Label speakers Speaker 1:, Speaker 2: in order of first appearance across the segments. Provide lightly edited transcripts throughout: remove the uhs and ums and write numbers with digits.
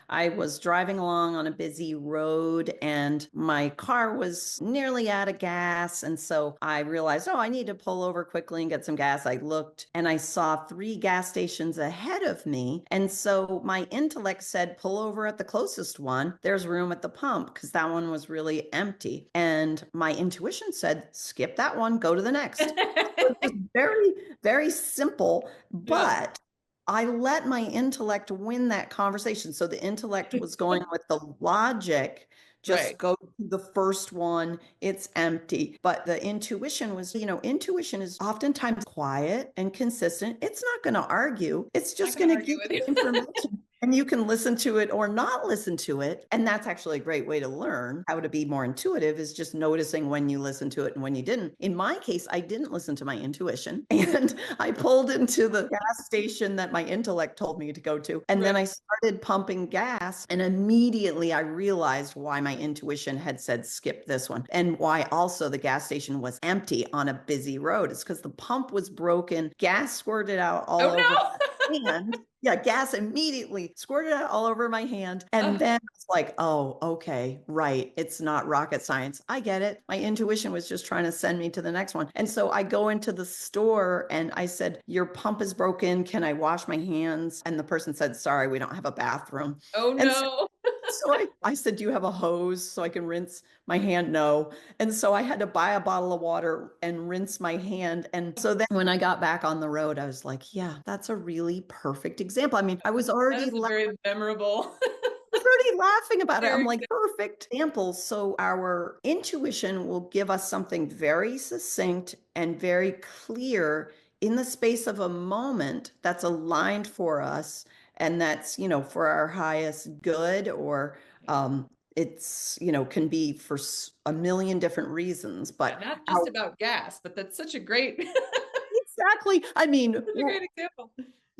Speaker 1: I was driving along on a busy road and my car was nearly out of gas. And so I realized, oh, I need to pull over quickly and get some gas. I looked and I saw 3 gas stations ahead of me. And so my intellect said, pull over at the closest one. There's room at the pump because that one was really empty. And my intuition said, skip that one, go to the next. It was very, very simple,
Speaker 2: Yeah.
Speaker 1: but I let my intellect win that conversation. So the intellect was going with the logic, just
Speaker 2: Right.
Speaker 1: go to the first one, it's empty. But the intuition was, intuition is oftentimes quiet and consistent. It's not going to argue, it's
Speaker 2: Not
Speaker 1: just
Speaker 2: going
Speaker 1: going
Speaker 2: to
Speaker 1: to
Speaker 2: argue
Speaker 1: give
Speaker 2: with
Speaker 1: you
Speaker 2: you.
Speaker 1: information. And you can listen to it or not listen to it. And that's actually a great way to learn how to be more intuitive is just noticing when you listen to it and when you didn't. In my case, I didn't listen to my intuition and I pulled into the gas station that my intellect told me to go to. And then
Speaker 2: Right.
Speaker 1: I started pumping gas and immediately I realized why my intuition had said skip this one and why also the gas station was empty on a busy road. It's because the pump was broken, gas squirted out all
Speaker 2: Oh
Speaker 1: over
Speaker 2: no.
Speaker 1: my hand. Yeah, gas immediately squirted out all over my hand. And then it's like, oh, okay, right. It's not rocket science. I get it. My intuition was just trying to send me to the next one. And so I go into the store and I said, your pump is broken. Can I wash my hands? And the person said, sorry, we don't have a bathroom.
Speaker 2: Oh
Speaker 1: And so
Speaker 2: no.
Speaker 1: I said, do you have a hose so I can rinse my hand? No. And so I had to buy a bottle of water and rinse my hand. And so then when I got back on the road, I was like, yeah, that's a really perfect example. I mean, I was
Speaker 2: That
Speaker 1: already
Speaker 2: is a very memorable
Speaker 1: laughing about it. I'm like,
Speaker 2: example.
Speaker 1: perfect example. So our intuition will give us something very succinct and very clear in the space of a moment that's aligned for us and that's, for our highest good or it's, can be for a million different reasons,
Speaker 2: Yeah,
Speaker 1: but
Speaker 2: not just
Speaker 1: our
Speaker 2: about gas, but that's such a great
Speaker 1: exactly. I mean,
Speaker 2: such a great example.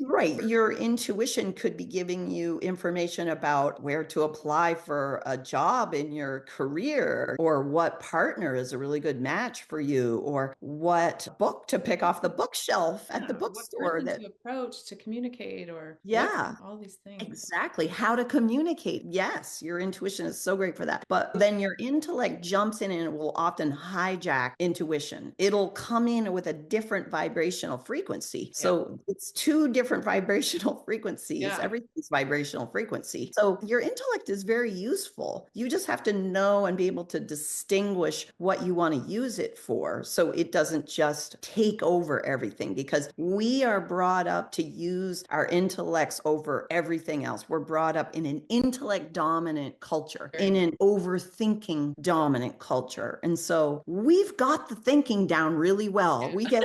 Speaker 1: right. Your intuition could be giving you information about where to apply for a job in your career, or what partner is a really good match for you, or what book to pick off the bookshelf at the
Speaker 2: Yeah, what
Speaker 1: bookstore
Speaker 2: person
Speaker 1: that,
Speaker 2: to approach to communicate or what
Speaker 1: yeah.
Speaker 2: all these things.
Speaker 1: Exactly. How to communicate. Yes, your intuition is so great for that. But then your intellect jumps in and it will often hijack intuition. It'll come in with a different vibrational frequency.
Speaker 2: Yeah.
Speaker 1: So it's 2 different vibrational frequencies.
Speaker 2: Yeah.
Speaker 1: Everything's vibrational frequency. So your intellect is very useful. You just have to know and be able to distinguish what you want to use it for. So it doesn't just take over everything because we are brought up to use our intellects over everything else. We're brought up in an intellect dominant culture,
Speaker 2: Very
Speaker 1: in
Speaker 2: much.
Speaker 1: an overthinking dominant culture. And so we've got the thinking down really well. We get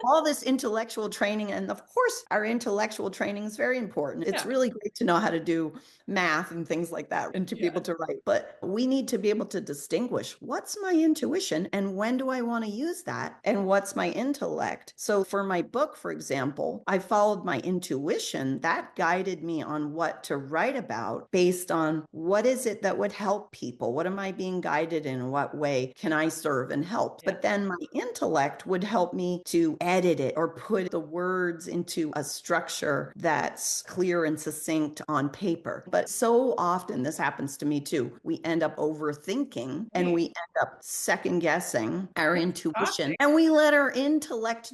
Speaker 1: all this intellectual training. And of course, our intellectual training is very important. It's
Speaker 2: Yeah.
Speaker 1: really great to know how to do math and things like that and to be able
Speaker 2: Yeah.
Speaker 1: to write. But we need to be able to distinguish what's my intuition and when do I want to use that and what's my intellect. So for my book, for example, I followed my intuition that guided me on what to write about based on what is it that would help people? What am I being guided in? What way can I serve and help?
Speaker 2: Yeah.
Speaker 1: But then my intellect would help me to edit it or put the words into a structure that's clear and succinct on paper. But so often this happens to me too. We end up overthinking and
Speaker 2: Right.
Speaker 1: we end up second guessing our
Speaker 2: That's
Speaker 1: intuition
Speaker 2: exhausting.
Speaker 1: and we let our intellect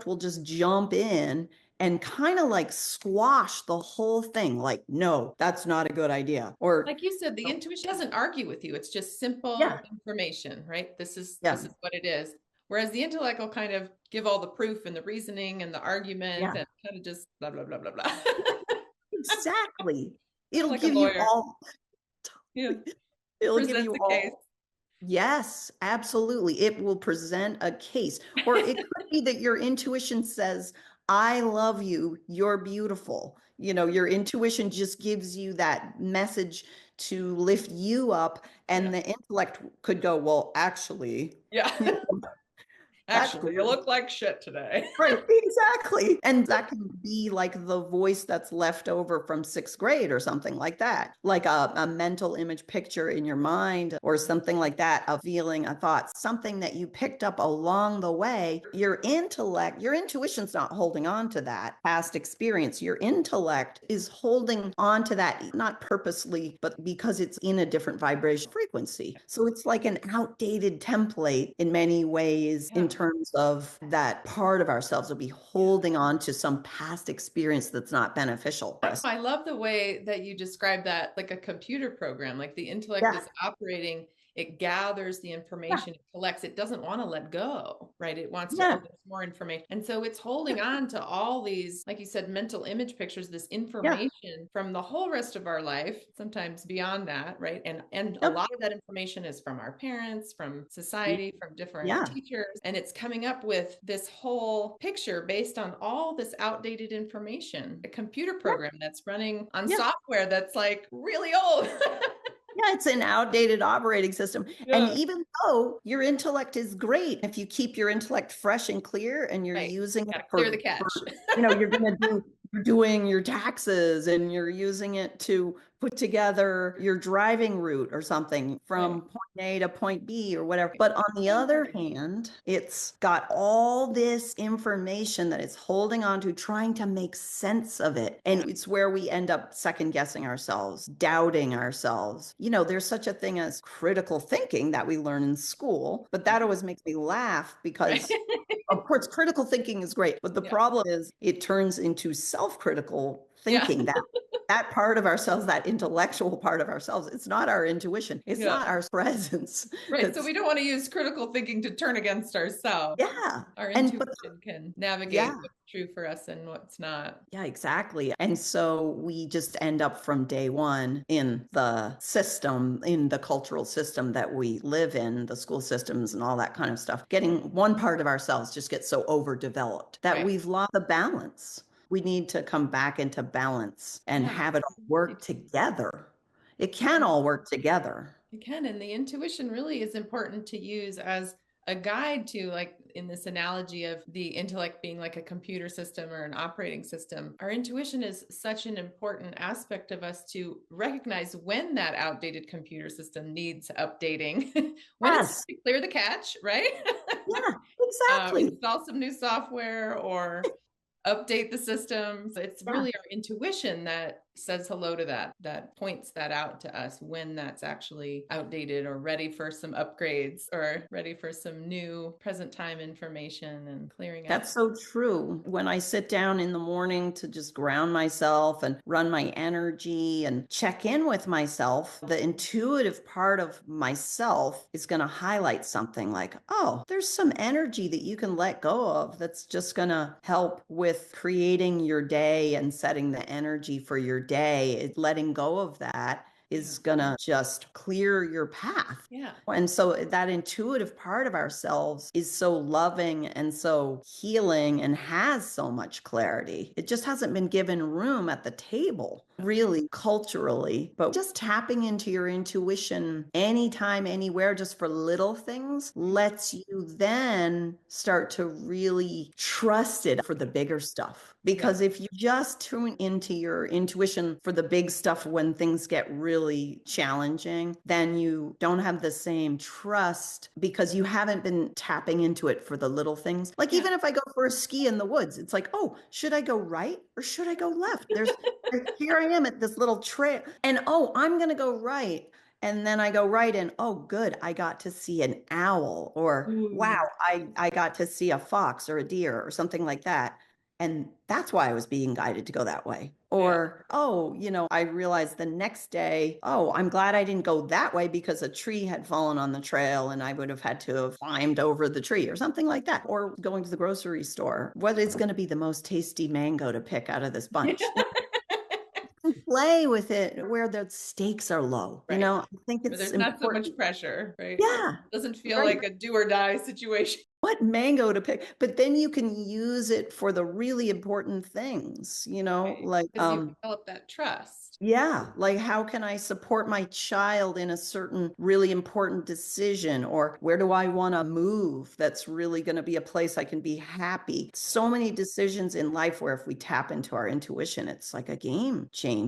Speaker 1: will just jump in and kind of like squash the whole thing. Like, no, that's not a good idea. Or,
Speaker 2: Like you said, the intuition doesn't argue with you. It's just simple
Speaker 1: yeah,
Speaker 2: information, right? This is
Speaker 1: yeah,
Speaker 2: what it is. Whereas the intellect will kind of give all the proof and the reasoning and the argument
Speaker 1: yeah,
Speaker 2: and kind of just blah blah blah blah blah.
Speaker 1: exactly.
Speaker 2: Kind of
Speaker 1: It'll
Speaker 2: like a
Speaker 1: give you
Speaker 2: lawyer.
Speaker 1: all,
Speaker 2: Yeah.
Speaker 1: it'll give
Speaker 2: Presents
Speaker 1: you
Speaker 2: a case.
Speaker 1: all. Yes, absolutely. It will present a case. Or it could be that your intuition says, I love you, you're beautiful. Your intuition just gives you that message to lift you up,
Speaker 2: Yeah.
Speaker 1: and the intellect could go, well, actually,
Speaker 2: Yeah.
Speaker 1: That's
Speaker 2: Actually, you
Speaker 1: great.
Speaker 2: look like shit today.
Speaker 1: Right, exactly. And that can be like the voice that's left over from sixth grade or something like that, like a mental image picture in your mind or something like that, a feeling, a thought, something that you picked up along the way. Your intellect, your intuition's not holding on to that past experience. Your intellect is holding on to that, not purposely, but because it's in a different vibration frequency. So it's like an outdated template in many ways in
Speaker 2: Yeah.
Speaker 1: terms of that part of ourselves will be holding on to some past experience that's not beneficial for us.
Speaker 2: I love the way that you describe that like a computer program, like the intellect
Speaker 1: Yeah,
Speaker 2: is operating, it gathers the
Speaker 1: yeah,
Speaker 2: information, it collects, it doesn't want to let go, right? It wants to, oh,
Speaker 1: yeah,
Speaker 2: there's more information. And so it's holding on to all these, like you said, mental image pictures, this
Speaker 1: yeah,
Speaker 2: information from the whole rest of our life, sometimes beyond that, right? And a
Speaker 1: yep,
Speaker 2: lot of that information is from our parents, from society, from different
Speaker 1: yeah,
Speaker 2: teachers, and it's coming up with this whole picture based on all this outdated information. A computer
Speaker 1: yeah,
Speaker 2: program that's running on
Speaker 1: yeah.
Speaker 2: software that's like really old.
Speaker 1: Yeah, it's an outdated operating system. And
Speaker 2: Yeah,
Speaker 1: even though your intellect is great, if you keep your intellect fresh and clear and you're
Speaker 2: right.
Speaker 1: using it
Speaker 2: Got to clear the
Speaker 1: for
Speaker 2: cache.
Speaker 1: you're going to do, you're doing your taxes and you're using it to put together your driving route or something
Speaker 2: Right.
Speaker 1: from point A to point B or whatever. But on the other hand, it's got all this information that it's holding on to, trying to make sense of it.
Speaker 2: Yeah.
Speaker 1: And it's where we end up second guessing ourselves, doubting ourselves. There's such a thing as critical thinking that we learn in school, but that always makes me laugh
Speaker 2: Right.
Speaker 1: because of course, critical thinking is great, but the
Speaker 2: Yeah.
Speaker 1: problem is it turns into self-critical
Speaker 2: Yeah.
Speaker 1: thinking. That part of ourselves, that intellectual part of ourselves, it's not our intuition. It's
Speaker 2: Yeah.
Speaker 1: not our presence.
Speaker 2: Right. So
Speaker 1: That's
Speaker 2: we don't want to use critical thinking to turn against ourselves.
Speaker 1: yeah.
Speaker 2: Our
Speaker 1: And but
Speaker 2: intuition can navigate
Speaker 1: yeah,
Speaker 2: what's true for us and what's not.
Speaker 1: yeah, exactly. And so we just end up from day one in the system, in the cultural system that we live in, the school systems and all that kind of stuff. Getting one part of ourselves just gets so overdeveloped that
Speaker 2: Right.
Speaker 1: we've lost the balance. We need to come back into balance and
Speaker 2: Yeah.
Speaker 1: have it all work
Speaker 2: It,
Speaker 1: together. It can all work together.
Speaker 2: it can. And the intuition really is important to use as a guide to, like in this analogy of the intellect being like a computer system or an operating system. Our intuition is such an important aspect of us to recognize when that outdated computer system needs updating, when it's
Speaker 1: Yes.
Speaker 2: to clear the cache, right?
Speaker 1: Yeah, exactly.
Speaker 2: Install some new software or update the systems. It's
Speaker 1: Yeah.
Speaker 2: really our intuition that says hello to that, that points that out to us when that's actually outdated or ready for some upgrades or ready for some new present time information and clearing out.
Speaker 1: That's so true. When I sit down in the morning to just ground myself and run my energy and check in with myself, the intuitive part of myself is going to highlight something like, oh, there's some energy that you can let go of that's just going to help with creating your day and setting the energy for your day. Letting go of that
Speaker 2: Yeah.
Speaker 1: is going to just clear your path.
Speaker 2: Yeah.
Speaker 1: And so that intuitive part of ourselves is so loving and so healing and has so much clarity. It just hasn't been given room at the table, really, culturally. But just tapping into your intuition anytime, anywhere, just for little things, lets you then start to really trust it for the bigger stuff.
Speaker 2: Yeah.
Speaker 1: Because if you just tune into your intuition for the big stuff when things get really challenging, then you don't have the same trust because you haven't been tapping into it for the little things. Like
Speaker 2: Yeah.
Speaker 1: even if I go for a ski in the woods, it's like, oh, should I go right or should I go left? Here I am at this little trail and oh, I'm going to go right. And then I go right and oh, good, I got to see an owl or wow,
Speaker 2: Ooh.
Speaker 1: I got to see a fox or a deer or something like that. And that's why I was being guided to go that way.
Speaker 2: Yeah.
Speaker 1: Or, oh, I realized the next day, oh, I'm glad I didn't go that way because a tree had fallen on the trail and I would have had to have climbed over the tree or something like that. Or going to the grocery store, what is going to be the most tasty mango to pick out of this bunch?
Speaker 2: Yeah.
Speaker 1: Play with it where the stakes are low.
Speaker 2: Right.
Speaker 1: I think
Speaker 2: Where
Speaker 1: it's
Speaker 2: there's not so much
Speaker 1: important.
Speaker 2: pressure, right?
Speaker 1: Yeah,
Speaker 2: Doesn't feel
Speaker 1: right.
Speaker 2: like a do or die situation.
Speaker 1: what mango to pick, but then you can use it for the really important things,
Speaker 2: Right.
Speaker 1: like,
Speaker 2: Because you've developed that trust.
Speaker 1: yeah, like how can I support my child in a certain really important decision? Or where do I want to move that's really going to be a place I can be happy? So many decisions in life where if we tap into our intuition, it's like a game changer.